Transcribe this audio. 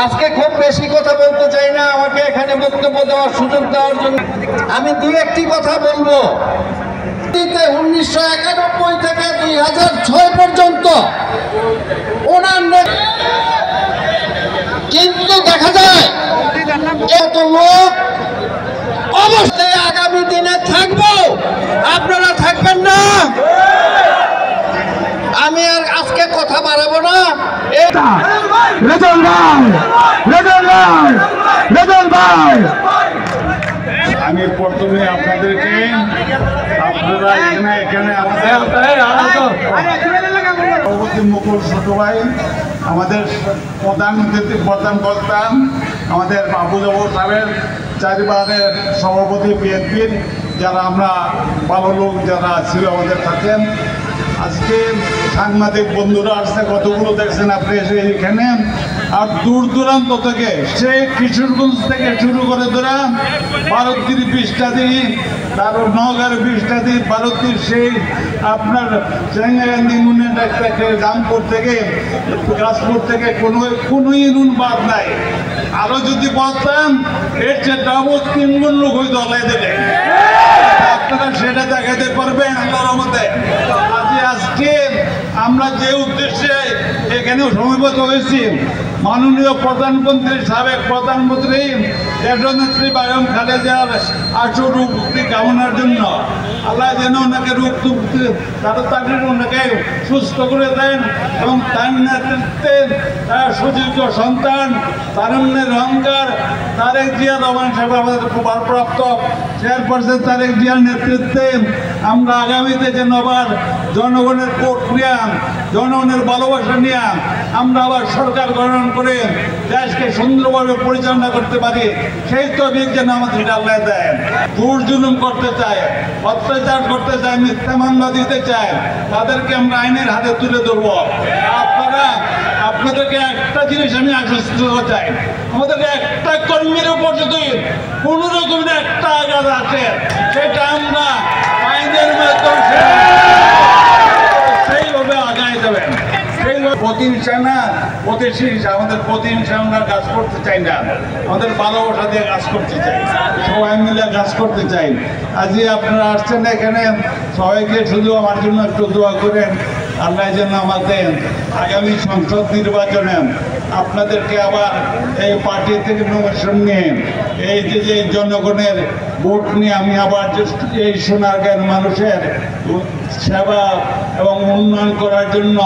আজকে খুব বেশি কথা বলতে চাই না, আমাকে এখানে বক্তব্য দেওয়ার সুযোগ দেওয়ার জন্য আমি দু একটি কথা বলবো। 1991 থেকে 2006 পর্যন্ত ওনার কিন্তু দেখা যায় এত লোক অবশ্যই আগামী দিনে থাকবো, আপনারা থাকবেন না। আমি আর আজকে কথা বাড়াবো না। আমি প্রথমে আপনাদেরকে আপনারা এখানে আমাদের মুকুল ছোট ভাই, আমাদের প্রধান বক্তা, আমাদের আবু জবর সাহেব, চারিবারের সভাপতি বিএনপির যারা আমরা ভালো লোক যারা ছিল আমাদের থাকেন, আজকে সাংবাদিক বন্ধুরা আসছে, কতগুলো দেখছেন আপনি এসে এখানে। আর দূর দূরান্ত থেকে সেই কিশোরগঞ্জ থেকে শুরু করে ধরা ভারতীর 20টা দিন, তারপর নওগাঁর 20টা দিন, ভারতীর সেই আপনার চেঙ্গাগান্ধী ইউনিয়ন একটা রামপুর থেকে গাছপুর থেকে কোনো ইউনিয়ন বাদ নাই। আরো যদি বলতাম এর চেয়ে ডাবল 3 গুণ লোক হয়তো আলাই দেবে, আপনারা সেটা দেখাতে পারবেন আল্লাহর মধ্যে। আজকে আমরা যে উদ্দেশ্যে এখানে সমবেত হয়েছি, মাননীয় প্রধানমন্ত্রী, সাবেক প্রধানমন্ত্রী দেশনেত্রী বেগম খালেদার আশু রোগ মুক্তি কামনার জন্য আল্লাহ যেন ওনাকে রোগ তাড়াতাড়ি ওনাকে সুস্থ করে দেন এবং তার নেতৃত্বে তার সুযোগ্য সন্তান তারুণ্যের অহংকার তারেক জিয়া রহমান সাহেব আমাদের ভারপ্রাপ্ত চেয়ারপারসন তারেক জিয়ার নেতৃত্বে আমরা আগামীতে যেন আবার জনগণের ভোট নিয়ে, জনগণের ভালোবাসা নিয়ে আমরা আবার সরকার গঠন করে দেশকে সুন্দরভাবে পরিচালনা করতে পারি, সেই তৌফিক যেন আমাদের আল্লাহ দেয়। জোর জুলুম করতে চায়, অত্যাচার করতে চায়, মিথ্যা মামলা দিতে চায়, তাদেরকে আমরা আইনের হাতে তুলে ধরবো। আপনাদেরকে একটা জিনিস আমি আশ্বস্ত করতে চাই, আমাদেরকে একটা কর্মীর উপর যদি কোনো রকমের একটা আঘাত আসে, সেটা আমরা আইনের মাধ্যমে সেইভাবে আগায় দেবেন। প্রতিহিংসা না, আমাদের প্রতিহিংসা আমরা কাজ করতে চাই না, আমাদের ভালোবাসা দিয়ে কাজ করতে চাই, সবাই মিলে কাজ করতে চাই। আজকে আপনারা আসছেন এখানে, সবাইকে শুধু আমার জন্য একটু দোয়া করেন, আল্লাহ যেন আমাদের আগামী সংসদ নির্বাচনে আপনাদেরকে আবার এই পার্টি থেকে নমিনেশন নিয়ে এই যে জনগণের ভোট নিয়ে আমি আবার এই সোনারগাঁয়ের মানুষের সেবা এবং উন্নয়ন করার জন্য